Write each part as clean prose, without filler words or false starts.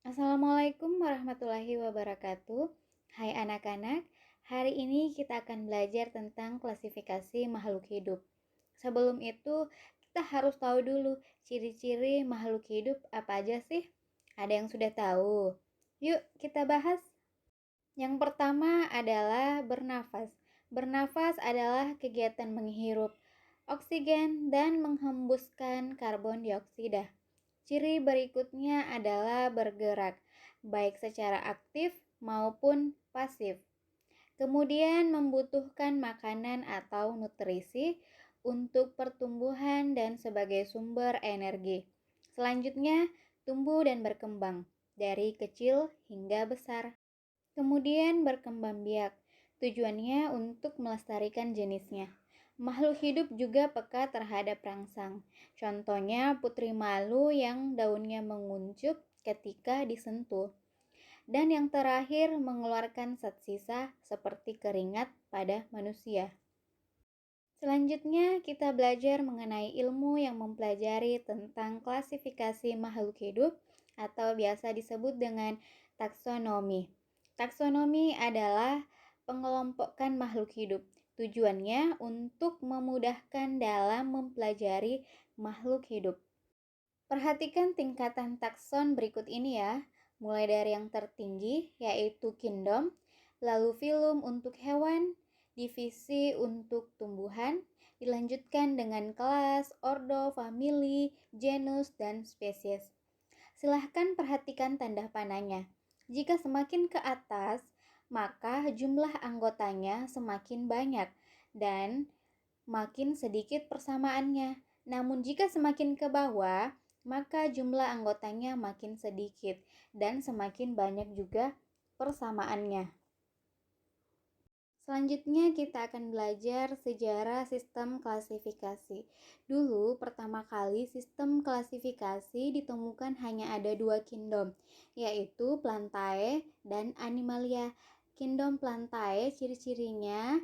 Assalamualaikum warahmatullahi wabarakatuh. Hai anak-anak, hari ini kita akan belajar tentang klasifikasi makhluk hidup. Sebelum itu, kita harus tahu dulu ciri-ciri makhluk hidup apa aja sih? Ada yang sudah tahu? Yuk, kita bahas. Yang pertama adalah bernafas. Bernafas adalah kegiatan menghirup oksigen dan menghembuskan karbon dioksida. Ciri berikutnya adalah bergerak, baik secara aktif maupun pasif. Kemudian membutuhkan makanan atau nutrisi untuk pertumbuhan dan sebagai sumber energi. Selanjutnya, tumbuh dan berkembang dari kecil hingga besar. Kemudian berkembang biak, tujuannya untuk melestarikan jenisnya. Makhluk hidup juga peka terhadap rangsang. Contohnya putri malu yang daunnya menguncup ketika disentuh. Dan yang terakhir mengeluarkan zat sisa seperti keringat pada manusia. Selanjutnya kita belajar mengenai ilmu yang mempelajari tentang klasifikasi makhluk hidup atau biasa disebut dengan taksonomi. Taksonomi adalah pengelompokan makhluk hidup. Tujuannya untuk memudahkan dalam mempelajari makhluk hidup. Perhatikan tingkatan takson berikut ini ya, mulai dari yang tertinggi yaitu kingdom, lalu filum untuk hewan, divisi untuk tumbuhan, dilanjutkan dengan kelas, ordo, famili, genus, dan spesies. Silahkan perhatikan tanda panahnya. Jika semakin ke atas, maka jumlah anggotanya semakin banyak dan makin sedikit persamaannya. Namun jika semakin ke bawah, maka jumlah anggotanya makin sedikit dan semakin banyak juga persamaannya. Selanjutnya kita akan belajar sejarah sistem klasifikasi. Dulu pertama kali sistem klasifikasi ditemukan hanya ada dua kingdom, yaitu Plantae dan Animalia. Kingdom Plantae ciri-cirinya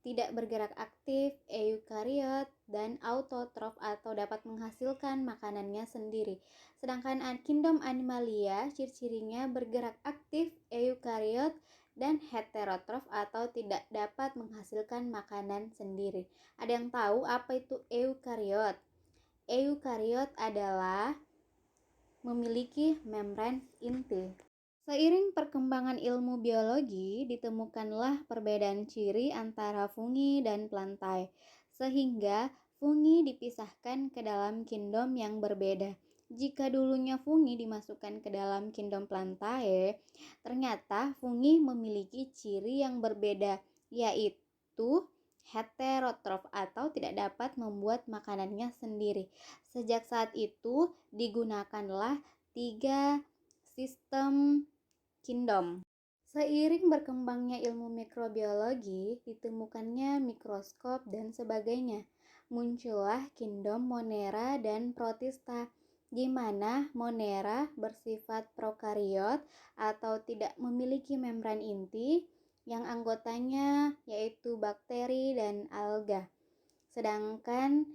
tidak bergerak aktif, eukariot, dan autotrof atau dapat menghasilkan makanannya sendiri. Sedangkan kingdom Animalia ciri-cirinya bergerak aktif, eukariot, dan heterotrof atau tidak dapat menghasilkan makanan sendiri. Ada yang tahu apa itu eukariot? Eukariot adalah memiliki membran inti. Seiring perkembangan ilmu biologi, ditemukanlah perbedaan ciri antara fungi dan plantae, sehingga fungi dipisahkan ke dalam kingdom yang berbeda. Jika dulunya fungi dimasukkan ke dalam kingdom plantae, ternyata fungi memiliki ciri yang berbeda, yaitu heterotrof atau tidak dapat membuat makanannya sendiri. Sejak saat itu digunakanlah tiga sistem kingdom. Seiring berkembangnya ilmu mikrobiologi, ditemukannya mikroskop dan sebagainya. Muncullah kingdom Monera dan Protista, di mana Monera bersifat prokariot atau tidak memiliki membran inti, yang anggotanya yaitu bakteri dan alga. Sedangkan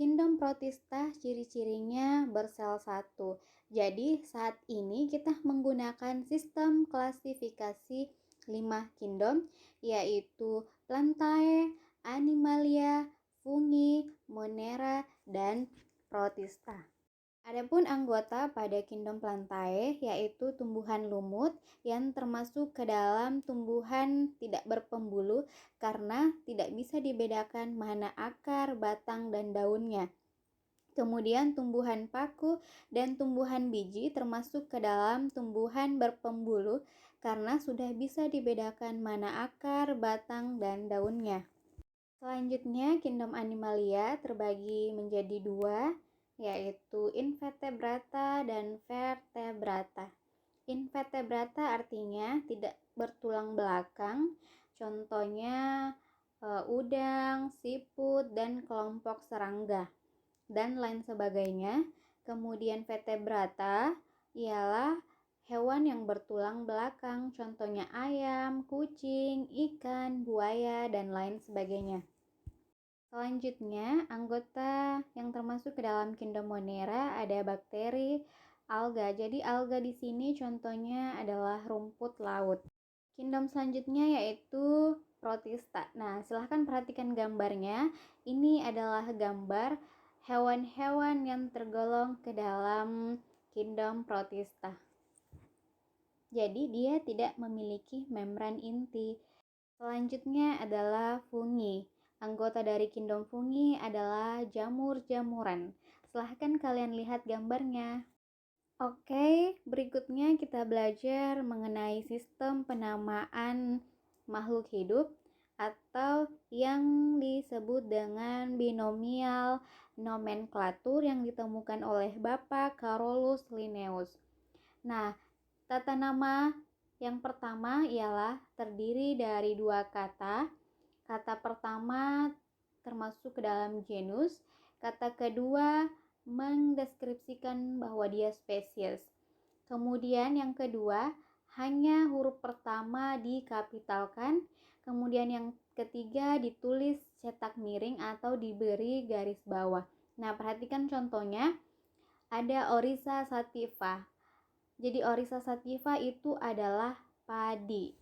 kingdom Protista ciri-cirinya bersel satu. Jadi saat ini kita menggunakan sistem klasifikasi 5 kingdom, yaitu Plantae, Animalia, Fungi, Monera, dan Protista. Adapun anggota pada kingdom Plantae yaitu tumbuhan lumut yang termasuk ke dalam tumbuhan tidak berpembulu karena tidak bisa dibedakan mana akar, batang, dan daunnya. Kemudian tumbuhan paku dan tumbuhan biji termasuk ke dalam tumbuhan berpembulu karena sudah bisa dibedakan mana akar, batang, dan daunnya. Selanjutnya, kingdom Animalia terbagi menjadi dua, yaitu Invertebrata dan Vertebrata. Invertebrata artinya tidak bertulang belakang, contohnya udang, siput, dan kelompok serangga, dan lain sebagainya. Kemudian vertebrata ialah hewan yang bertulang belakang, contohnya ayam, kucing, ikan, buaya, dan lain sebagainya. Selanjutnya, anggota yang termasuk ke dalam kingdom Monera ada bakteri, alga. Jadi alga di sini contohnya adalah rumput laut. Kingdom selanjutnya yaitu protista. Nah, silahkan perhatikan gambarnya. Ini adalah gambar hewan-hewan yang tergolong ke dalam kingdom protista. Jadi dia tidak memiliki membran inti. Selanjutnya adalah fungi. Anggota dari kingdom fungi adalah jamur-jamuran. Silahkan kalian lihat gambarnya. Oke, berikutnya kita belajar mengenai sistem penamaan makhluk hidup atau yang disebut dengan binomial nomenklatur yang ditemukan oleh Bapak Carolus Linnaeus. Nah, tata nama yang pertama ialah terdiri dari dua kata. Kata pertama termasuk ke dalam genus, kata kedua mendeskripsikan bahwa dia spesies. Kemudian yang kedua, hanya huruf pertama dikapitalkan, kemudian yang ketiga ditulis cetak miring atau diberi garis bawah. Nah, perhatikan contohnya, ada Orisa sativa. Jadi Orisa sativa itu adalah padi.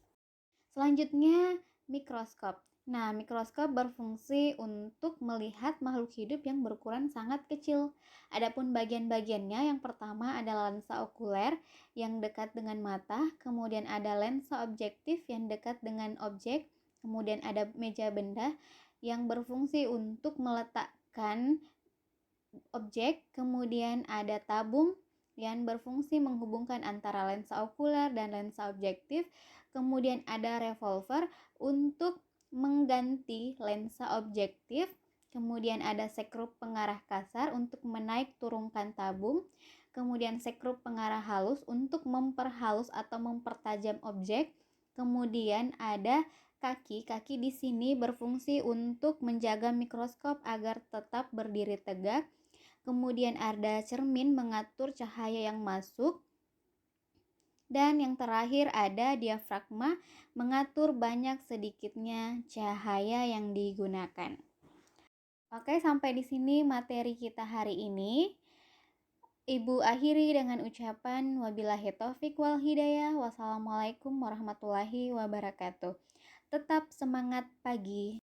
Selanjutnya, mikroskop. Nah, mikroskop berfungsi untuk melihat makhluk hidup yang berukuran sangat kecil. Adapun bagian-bagiannya, yang pertama adalah lensa okuler yang dekat dengan mata, kemudian ada lensa objektif yang dekat dengan objek, kemudian ada meja benda yang berfungsi untuk meletakkan objek, kemudian ada tabung yang berfungsi menghubungkan antara lensa okuler dan lensa objektif, kemudian ada revolver untuk mengganti lensa objektif, kemudian ada sekrup pengarah kasar untuk menaik turunkan tabung, kemudian sekrup pengarah halus untuk memperhalus atau mempertajam objek, kemudian ada kaki di sini berfungsi untuk menjaga mikroskop agar tetap berdiri tegak. Kemudian ada cermin mengatur cahaya yang masuk. Dan yang terakhir ada diafragma mengatur banyak sedikitnya cahaya yang digunakan. Oke, sampai di sini materi kita hari ini. Ibu akhiri dengan ucapan wabillahi taufik wal hidayah. Wassalamualaikum warahmatullahi wabarakatuh. Tetap semangat pagi.